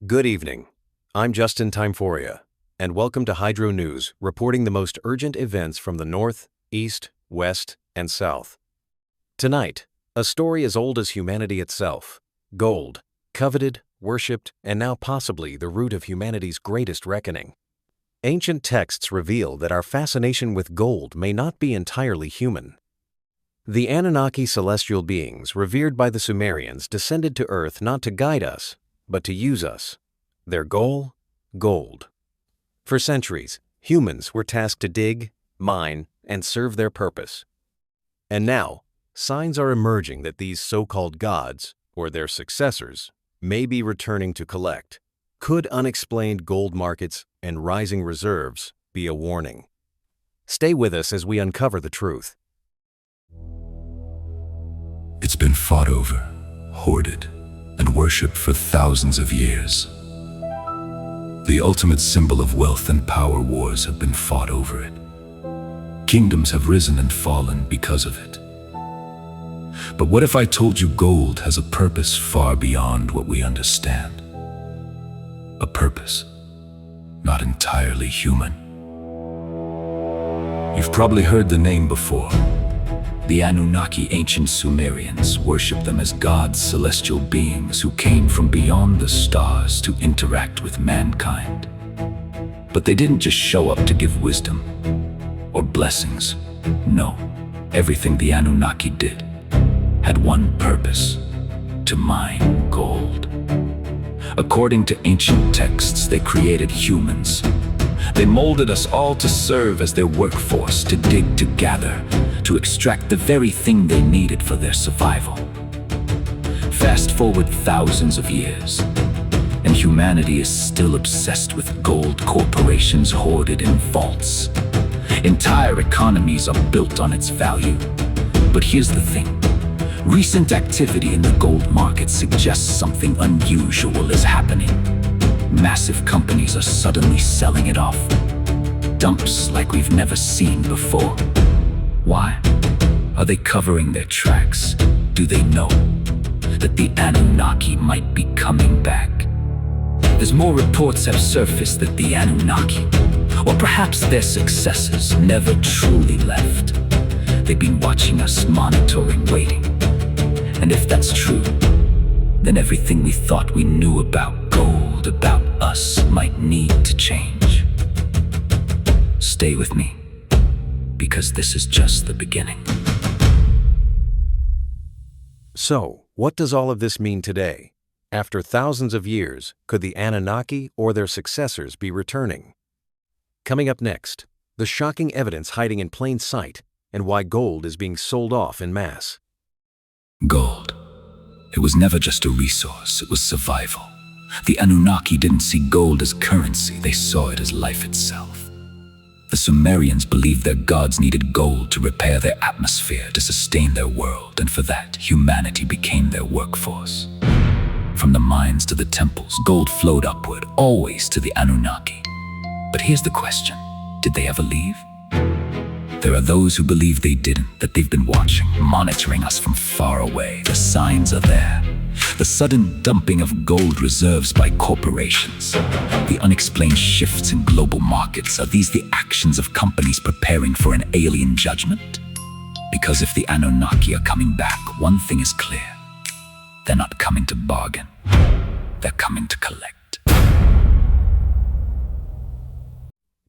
Good evening. I'm Justin Timeforia, and welcome to Hydro News, reporting the most urgent events from the north, east, west, and south. Tonight, a story as old as humanity itself. Gold, coveted, worshipped, and now possibly the root of humanity's greatest reckoning. Ancient texts reveal that our fascination with gold may not be entirely human. The Anunnaki celestial beings revered by the Sumerians descended to Earth not to guide us, but to use us. Their goal? Gold. For centuries, humans were tasked to dig, mine, and serve their purpose. And now, signs are emerging that these so-called gods, or their successors, may be returning to collect. Could unexplained gold markets and rising reserves be a warning? Stay with us as we uncover the truth. It's been fought over, hoarded, and worshipped for thousands of years. The ultimate symbol of wealth and power, wars have been fought over it. Kingdoms have risen and fallen because of it. But what if I told you gold has a purpose far beyond what we understand? A purpose not entirely human. You've probably heard the name before. The Anunnaki. Ancient Sumerians worshipped them as gods, celestial beings who came from beyond the stars to interact with mankind. But they didn't just show up to give wisdom or blessings. No, everything the Anunnaki did had one purpose: to mine gold. According to ancient texts, they created humans. They molded us all to serve as their workforce, to dig, to gather, to extract the very thing they needed for their survival. Fast forward thousands of years, and humanity is still obsessed with gold. Corporations hoarded in vaults. Entire economies are built on its value. But here's the thing. Recent activity in the gold market suggests something unusual is happening. Massive companies are suddenly selling it off. Dumps like we've never seen before. Why? Are they covering their tracks? Do they know that the Anunnaki might be coming back? As more reports have surfaced that the Anunnaki, or perhaps their successors, never truly left. They've been watching us, monitoring, waiting. And if that's true, then everything we thought we knew about gold, about us, might need to change. Stay with me, because this is just the beginning. So, what does all of this mean today? After thousands of years, could the Anunnaki or their successors be returning? Coming up next, the shocking evidence hiding in plain sight and why gold is being sold off en masse. Gold. It was never just a resource, it was survival. The Anunnaki didn't see gold as currency, they saw it as life itself. The Sumerians believed their gods needed gold to repair their atmosphere, to sustain their world, and for that, humanity became their workforce. From the mines to the temples, gold flowed upward, always to the Anunnaki. But here's the question, did they ever leave? There are those who believe they didn't, that they've been watching, monitoring us from far away. The signs are there. The sudden dumping of gold reserves by corporations. The unexplained shifts in global markets. Are these the actions of companies preparing for an alien judgment? Because if the Anunnaki are coming back, one thing is clear. They're not coming to bargain. They're coming to collect.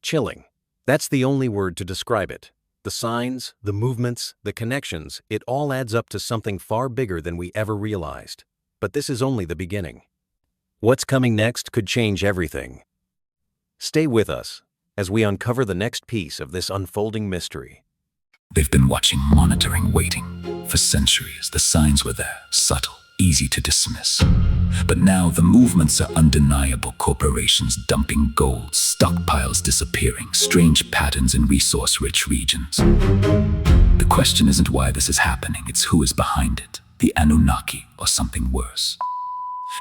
Chilling. That's the only word to describe it. The signs, the movements, the connections, it all adds up to something far bigger than we ever realized. But this is only the beginning. What's coming next could change everything. Stay with us as we uncover the next piece of this unfolding mystery. They've been watching, monitoring, waiting. For centuries, the signs were there, subtle, easy to dismiss. But now the movements are undeniable. Corporations dumping gold, stockpiles disappearing, strange patterns in resource-rich regions. The question isn't why this is happening, it's who is behind it. The Anunnaki or something worse.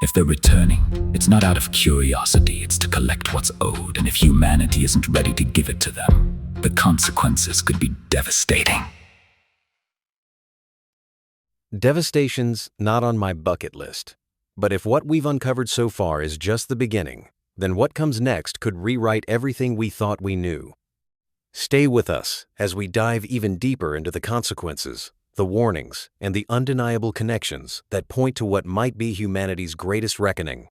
If they're returning, it's not out of curiosity, it's to collect what's owed, and if humanity isn't ready to give it to them, the consequences could be devastating. Devastation's not on my bucket list, But if what we've uncovered so far is just the beginning, then what comes next could rewrite everything we thought we knew. Stay with us as we dive even deeper into the consequences, the warnings, and the undeniable connections that point to what might be humanity's greatest reckoning.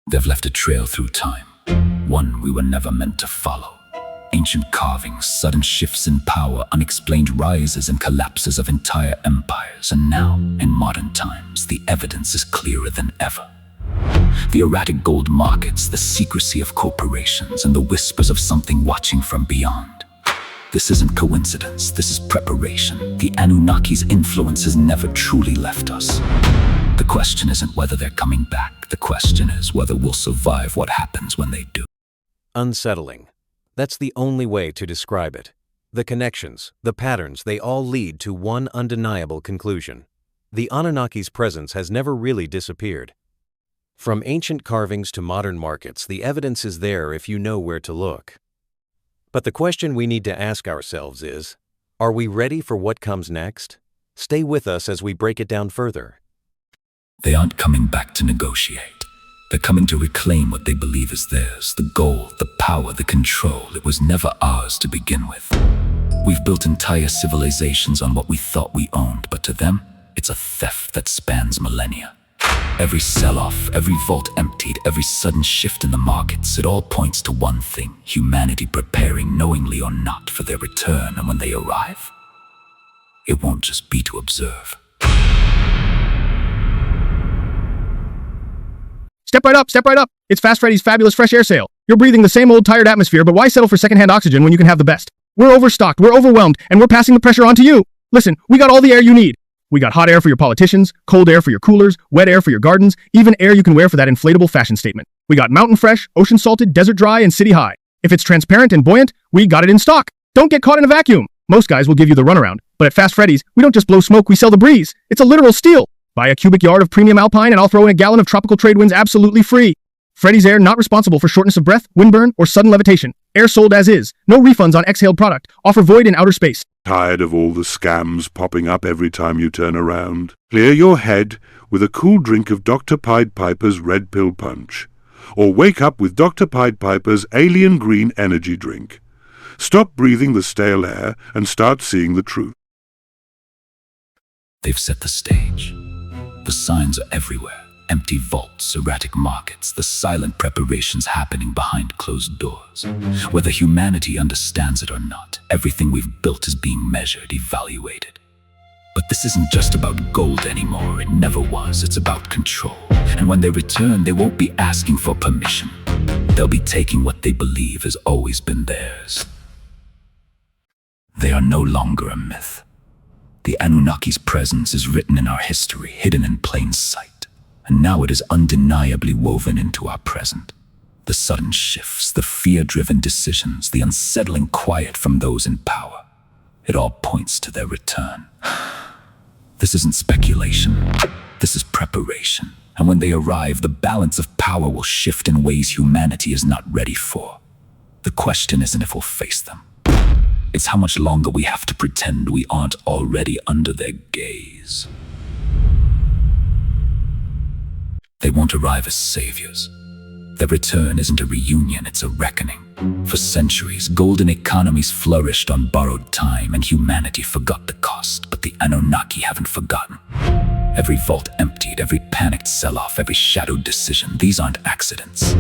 They've left a trail through time, one we were never meant to follow. Ancient carvings, sudden shifts in power, unexplained rises and collapses of entire empires. And now, in modern times, the evidence is clearer than ever. The erratic gold markets, the secrecy of corporations, and the whispers of something watching from beyond. This isn't coincidence, this is preparation. The Anunnaki's influence has never truly left us. The question isn't whether they're coming back, the question is whether we'll survive what happens when they do. Unsettling. That's the only way to describe it. The connections, the patterns, they all lead to one undeniable conclusion. The Anunnaki's presence has never really disappeared. From ancient carvings to modern markets, the evidence is there if you know where to look. But the question we need to ask ourselves is, are we ready for what comes next? Stay with us as we break it down further. They aren't coming back to negotiate. They're coming to reclaim what they believe is theirs, the gold, the power, the control. It was never ours to begin with. We've built entire civilizations on what we thought we owned, but to them, it's a theft that spans millennia. Every sell-off, every vault emptied, every sudden shift in the markets, it all points to one thing: humanity preparing, knowingly or not, for their return. And when they arrive, it won't just be to observe. Step right up, step right up. It's Fast Freddy's fabulous fresh air sale. You're breathing the same old tired atmosphere, but why settle for secondhand oxygen when you can have the best? We're overstocked, we're overwhelmed, and we're passing the pressure on to you. Listen, we got all the air you need. We got hot air for your politicians, cold air for your coolers, wet air for your gardens, even air you can wear for that inflatable fashion statement. We got mountain fresh, ocean salted, desert dry, and city high. If it's transparent and buoyant, we got it in stock. Don't get caught in a vacuum. Most guys will give you the runaround, but at Fast Freddy's, we don't just blow smoke, we sell the breeze. It's a literal steal. Buy a cubic yard of premium alpine and I'll throw in a gallon of tropical trade winds absolutely free. Freddy's Air not responsible for shortness of breath, windburn, or sudden levitation. Air sold as is. No refunds on exhaled product. Offer void in outer space. Tired of all the scams popping up every time you turn around? Clear your head with a cool drink of Dr. Pied Piper's Red Pill Punch. Or wake up with Dr. Pied Piper's Alien Green Energy Drink. Stop breathing the stale air and start seeing the truth. They've set the stage. The signs are everywhere. Empty vaults, erratic markets, the silent preparations happening behind closed doors. Whether humanity understands it or not, everything we've built is being measured, evaluated. But this isn't just about gold anymore. It never was. It's about control. And when they return, they won't be asking for permission. They'll be taking what they believe has always been theirs. They are no longer a myth. The Anunnaki's presence is written in our history, hidden in plain sight. And now it is undeniably woven into our present. The sudden shifts, the fear-driven decisions, the unsettling quiet from those in power. It all points to their return. This isn't speculation. This is preparation. And when they arrive, the balance of power will shift in ways humanity is not ready for. The question isn't if we'll face them. It's how much longer we have to pretend we aren't already under their gaze. They won't arrive as saviors. Their return isn't a reunion, it's a reckoning. For centuries, golden economies flourished on borrowed time, and humanity forgot the cost, but the Anunnaki haven't forgotten. Every vault emptied, every panicked sell-off, every shadowed decision, these aren't accidents.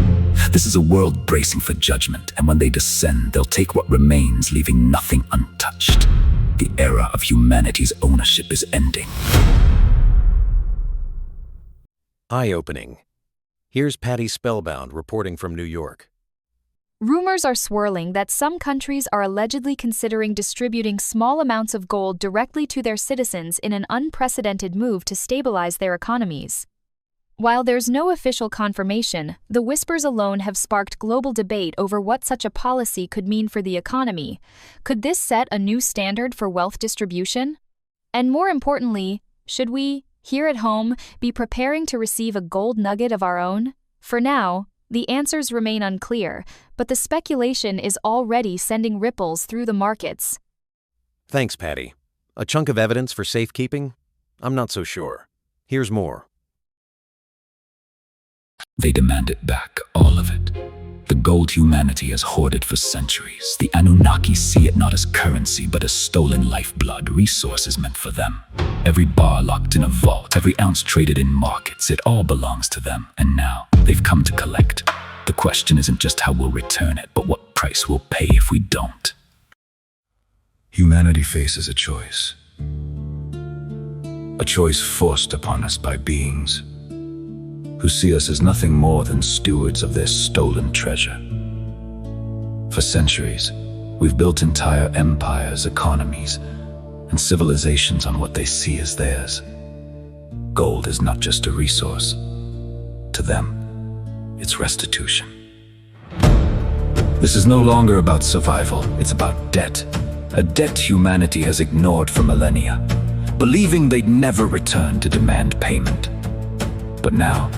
This is a world bracing for judgment, and when they descend, they'll take what remains, leaving nothing untouched. The era of humanity's ownership is ending. Eye-opening. Here's Patty Spellbound reporting from New York. Rumors are swirling that some countries are allegedly considering distributing small amounts of gold directly to their citizens in an unprecedented move to stabilize their economies. While there's no official confirmation, the whispers alone have sparked global debate over what such a policy could mean for the economy. Could this set a new standard for wealth distribution? And more importantly, should we, here at home, be preparing to receive a gold nugget of our own? For now, the answers remain unclear, but the speculation is already sending ripples through the markets. Thanks, Patty. A chunk of evidence for safekeeping? I'm not so sure. Here's more. They demand it back, all of it. The gold humanity has hoarded for centuries. The Anunnaki see it not as currency, but as stolen lifeblood, resources meant for them. Every bar locked in a vault, every ounce traded in markets, it all belongs to them. And now, they've come to collect. The question isn't just how we'll return it, but what price we'll pay if we don't. Humanity faces a choice. A choice forced upon us by beings who see us as nothing more than stewards of their stolen treasure. For centuries, we've built entire empires, economies, and civilizations on what they see as theirs. Gold is not just a resource. To them, it's restitution. This is no longer about survival, it's about debt. A debt humanity has ignored for millennia, believing they'd never return to demand payment. But now,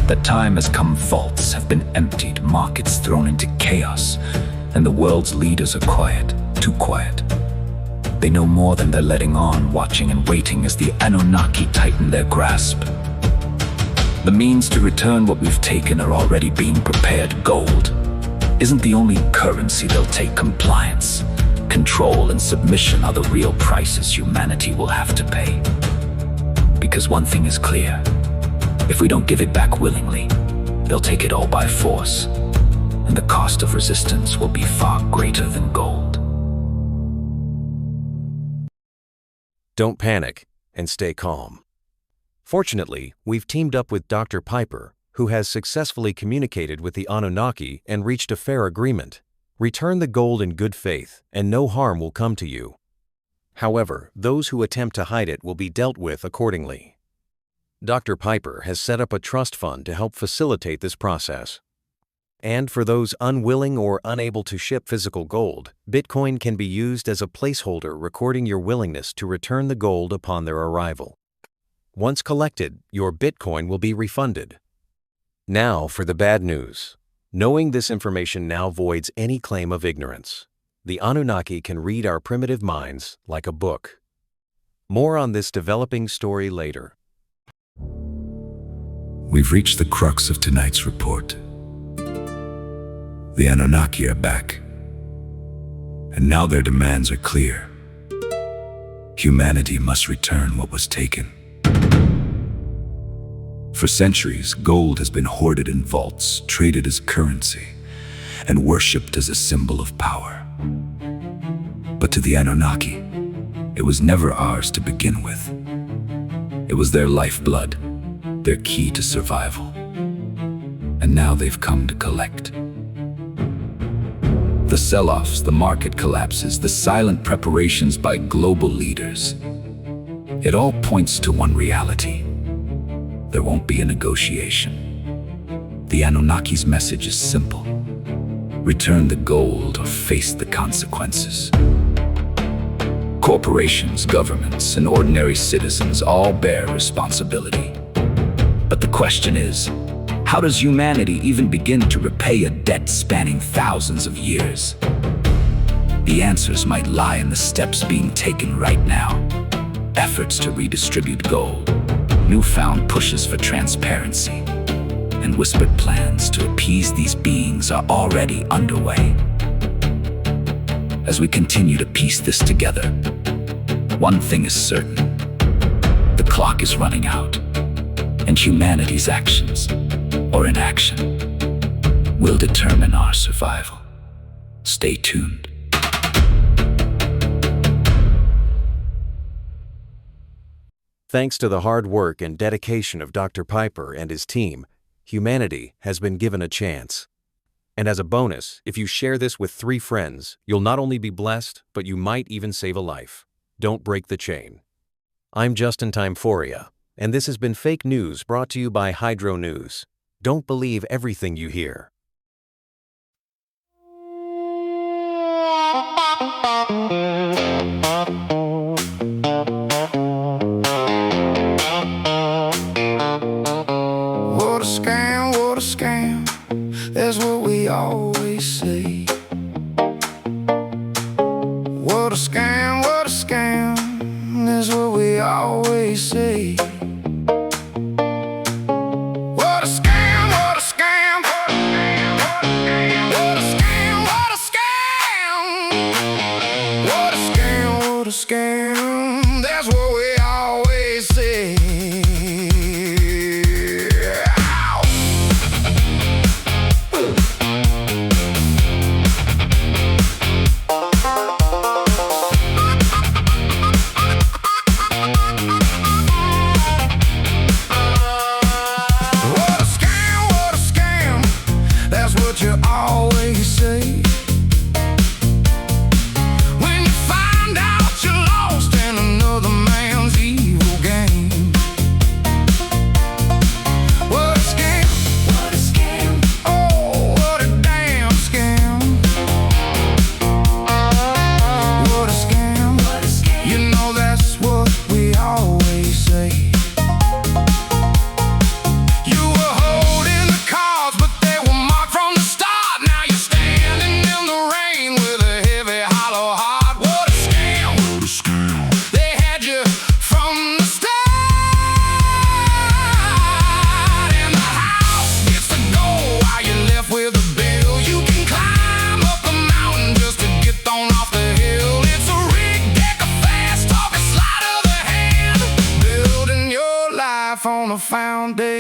that time has come. Vaults have been emptied, markets thrown into chaos, and the world's leaders are quiet, too quiet. They know more than they're letting on, watching and waiting as the Anunnaki tighten their grasp. The means to return what we've taken are already being prepared. Gold isn't the only currency they'll take. Compliance, control, and submission are the real prices humanity will have to pay. Because one thing is clear: if we don't give it back willingly, they'll take it all by force, and the cost of resistance will be far greater than gold. Don't panic and stay calm. Fortunately, we've teamed up with Dr. Piper, who has successfully communicated with the Anunnaki and reached a fair agreement. Return the gold in good faith, and no harm will come to you. However, those who attempt to hide it will be dealt with accordingly. Dr. Piper has set up a trust fund to help facilitate this process. And for those unwilling or unable to ship physical gold, Bitcoin can be used as a placeholder recording your willingness to return the gold upon their arrival. Once collected, your Bitcoin will be refunded. Now for the bad news. Knowing this information now voids any claim of ignorance. The Anunnaki can read our primitive minds like a book. More on this developing story later. We've reached the crux of tonight's report. The Anunnaki are back, and now their demands are clear. Humanity must return what was taken. For centuries, gold has been hoarded in vaults, traded as currency, and worshipped as a symbol of power. But to the Anunnaki, it was never ours to begin with. It was their lifeblood, their key to survival. And now they've come to collect. The sell-offs, the market collapses, the silent preparations by global leaders. It all points to one reality: there won't be a negotiation. The Anunnaki's message is simple: return the gold or face the consequences. Corporations, governments, and ordinary citizens all bear responsibility. But the question is, how does humanity even begin to repay a debt spanning thousands of years? The answers might lie in the steps being taken right now. Efforts to redistribute gold, newfound pushes for transparency, and whispered plans to appease these beings are already underway. As we continue to piece this together, one thing is certain: the clock is running out, and humanity's actions, or inaction, will determine our survival. Stay tuned. Thanks to the hard work and dedication of Dr. Piper and his team, humanity has been given a chance. And as a bonus, if you share this with 3 friends, you'll not only be blessed, but you might even save a life. Don't break the chain. I'm Justin Timeforia, and this has been Fake News brought to you by Hydro News. Don't believe everything you hear. What a scam, what a scam. That's what we always say. What a scam, what a scam. That's what we always say. What a scam, what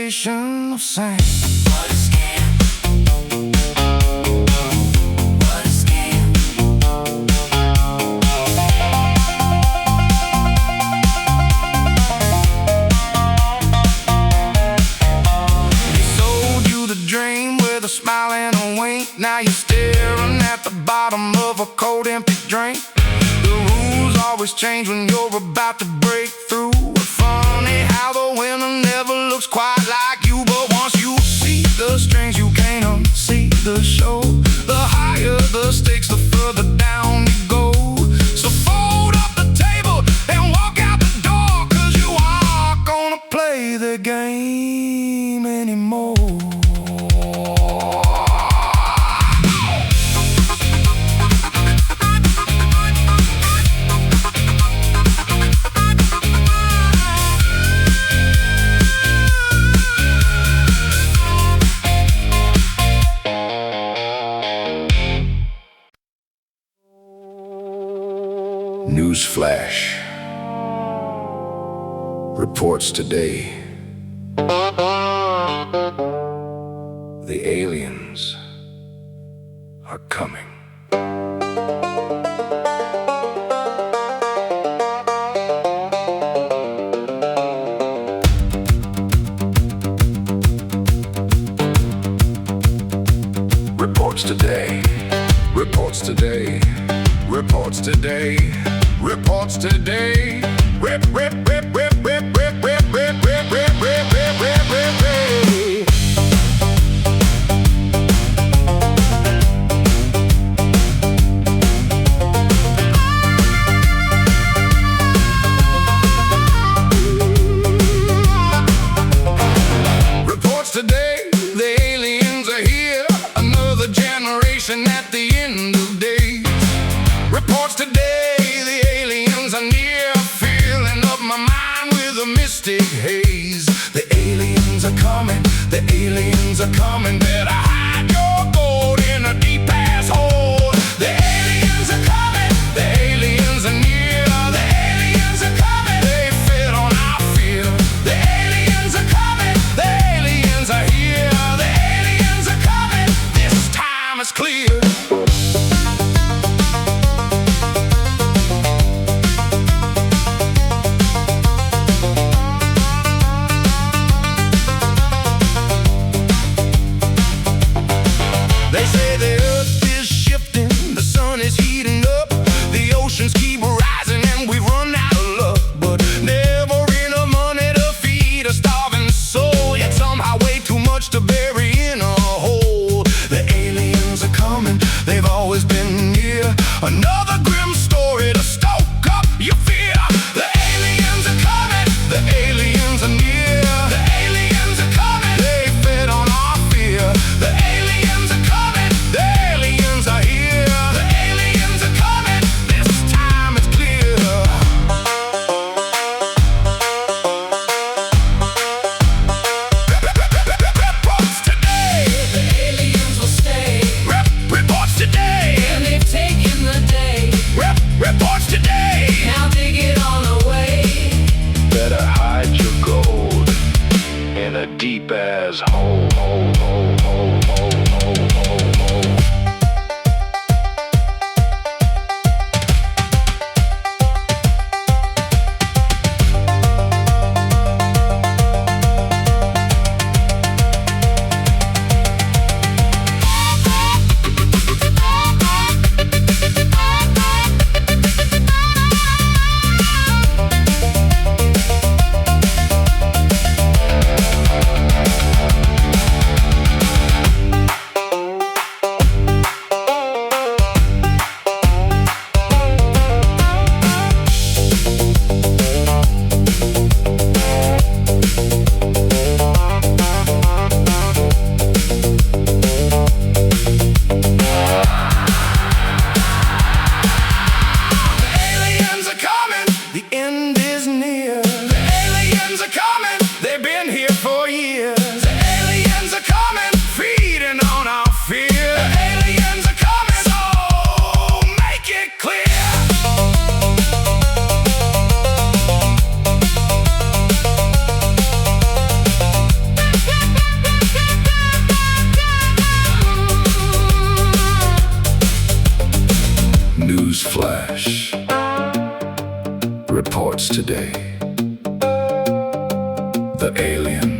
generation of sand. What a scam. What a scam. He sold you the dream with a smile and a wink. Now you're staring at the bottom of a cold, empty drink. The rules always change when you're about to break through. Funny how the winner never looks quite like you, but once you see the strings, you can't unsee the show. The higher the stakes, the further down you go. So fold up the table and walk out the door, 'cause you aren't gonna play the game anymore. Newsflash. Reports today. The aliens are coming. Reports today. Reports today. Reports today. Reports today. Rip, rip, rip, rip, rip, rip, rip, rip, rip, rip, rip, rip, rip, rip, rip. Reports today, the aliens are here. Another generation at the end of days. Reports today, the aliens are near. Filling up my mind with a mystic haze. The aliens are coming, the aliens are coming. Better hide your gold in a deep ass hole. The aliens are coming, the aliens are near. The aliens are coming, they fed on our fear. The aliens are coming, the aliens are here. The aliens are coming, this time it's clear. flesh. Reports today. The alien